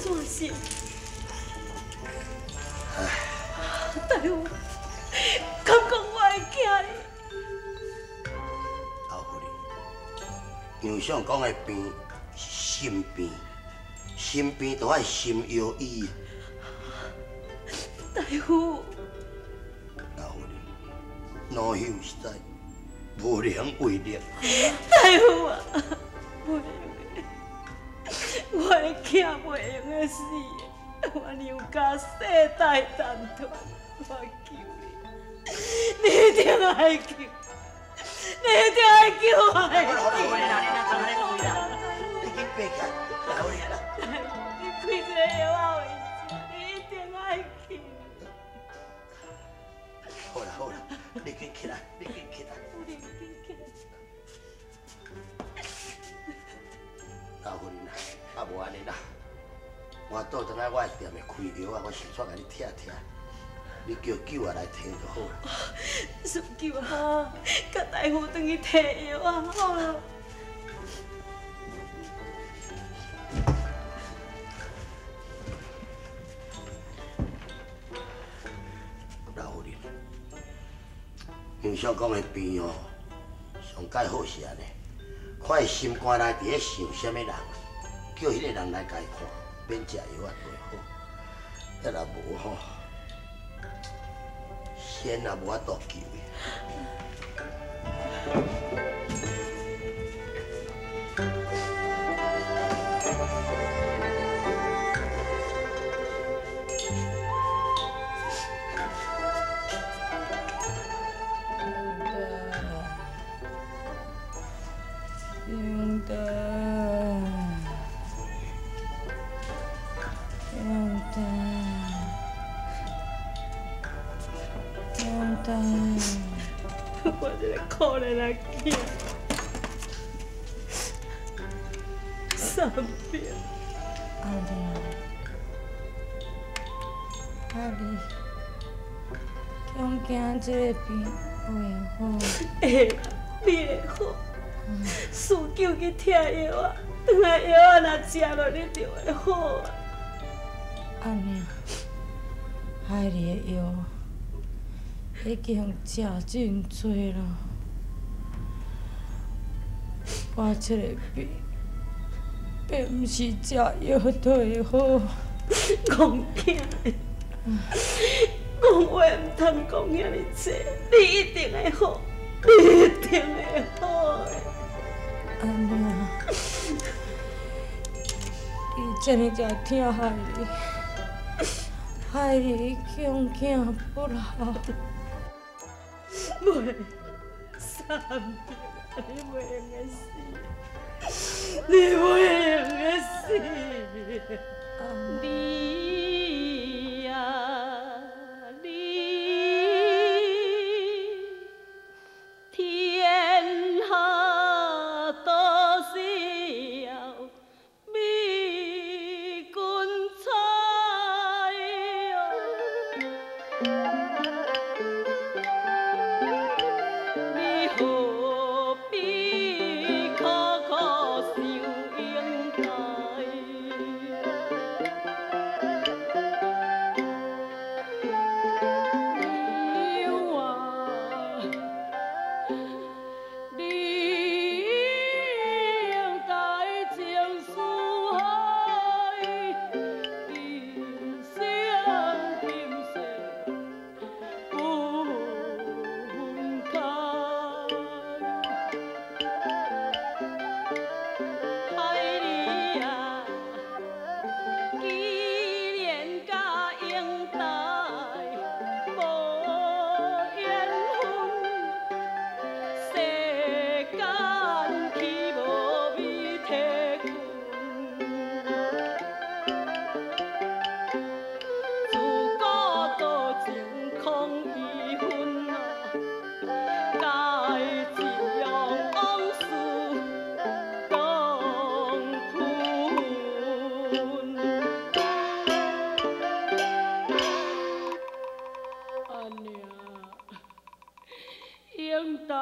算是？大夫，敢讲我的囝哩？老夫人，杨相讲的病是心病，心病都爱心药医。大夫，老夫人，老朽实在无能为力。大夫啊，袂用的，我的囝袂用的死的，我娘家世代单传，我求你，你一定爱救，你一定爱救我的囝。你去爬起来，老夫人啦。你开这个药啊为止，你一定爱救。好啦好啦，你紧起来，你紧起来。老夫人啊，啊无安尼啦，我倒转来我的店的开药啊，我先煞甲你拆拆，你叫酒啊来摕就好啦。孙舅啊，甲大夫转去摕药啊，好了。老夫人，杨相公的病哦，上介好是安尼，看伊心肝内伫咧想啥物人，叫迄个人来家看，免食药啊最好。要若无吼，先也无法度救伊。我这个可怜的囝，生病。阿丽，阿丽，恐惊这个病袂好。会，你会好。使救去摕药啊，等下药啊若食落你就会好啊。阿娘，海里的药已经食真多了，我这个病并不是食药就会好。戆囝的，讲话唔通讲遐尼济，你一定会好，你一定会好的。阿娘，你这呢才疼害你，害你恐惊不老。袂，三病，你袂用的死，你袂用的死。你呀，你天下多少美君才哟？你何必苦苦受应待？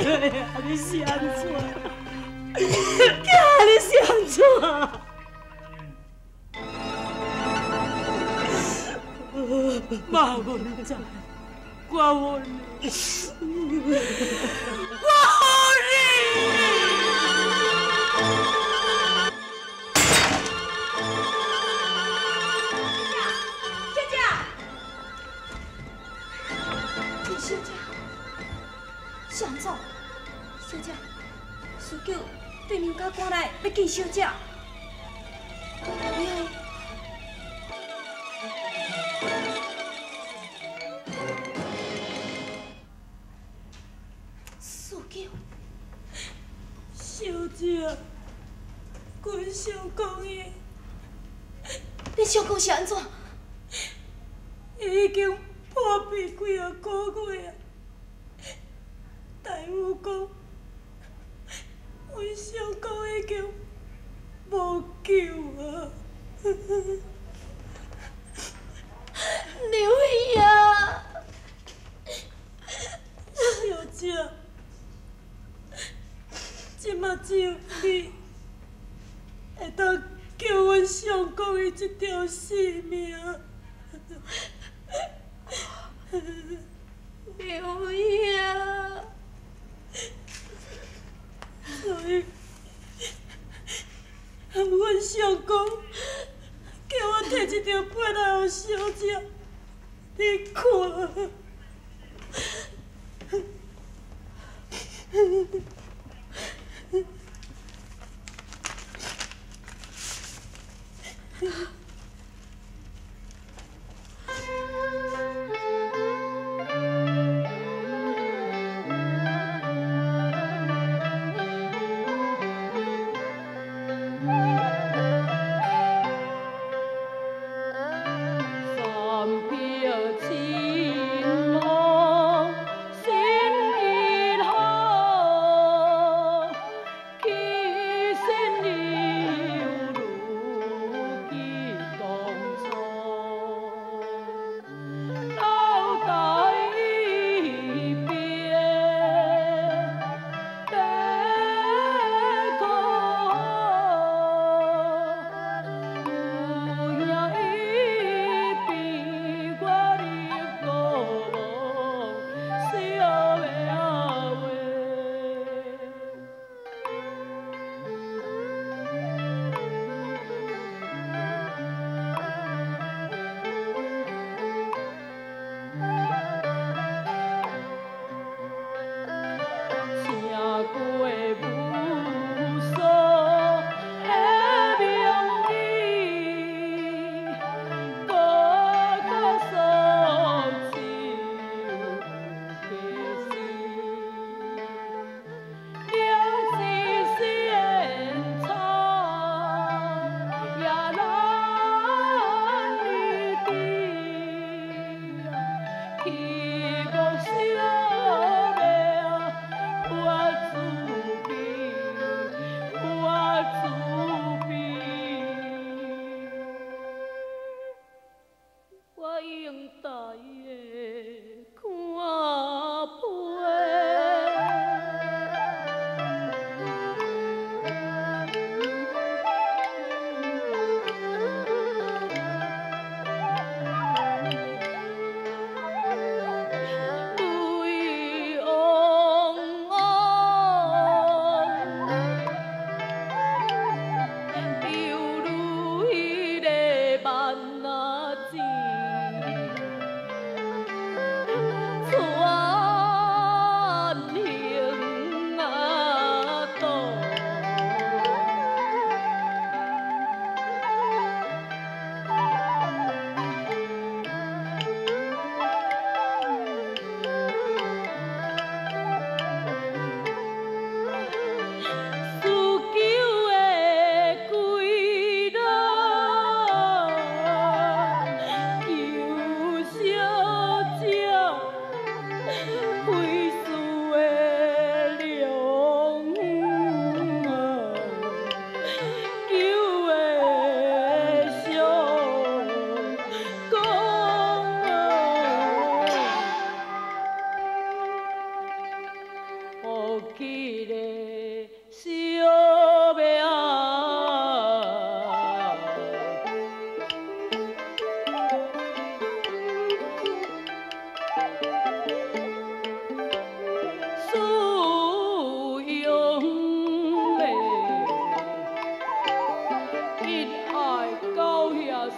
妹啊，你是安怎？囝，你是安怎？妈，我唔知，我问你，我问你。小姐，是安怎？小姐，师舅对面家赶来要见小姐。师舅，小姐，阮想讲伊，你想讲是安怎？伊已经破病几啊个月啊！大夫讲，阮小公已经无救啊！刘姨啊，小姐，即马只有你会当救阮相公伊一条性命。刘姨啊，所以，阮相公叫我摕一条被来互小姐，你看。三瓢青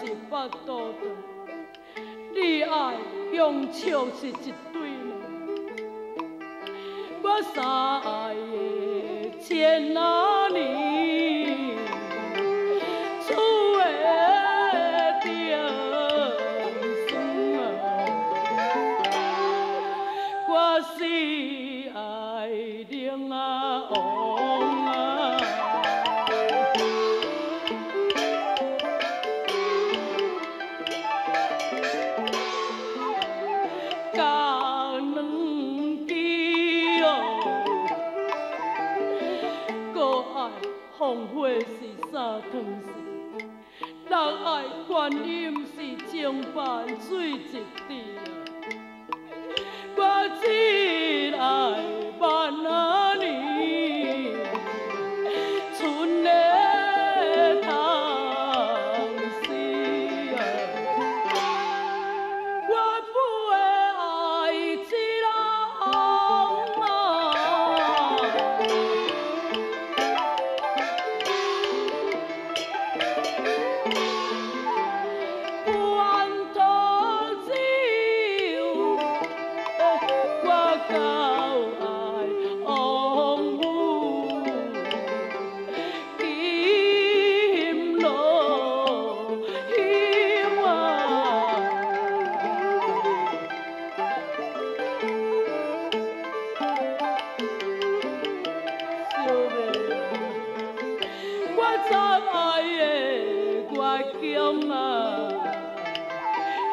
是腹肚肚，你爱用笑是一对呢。我三爱的千哪年，厝的丁酸啊，我是爱玲啊王啊。放火是三汤匙，人爱观音是情饭水一滴啊。我只爱万啊年，剩的汤匙啊，我不会爱一人啊。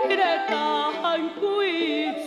迄个大汉贵手。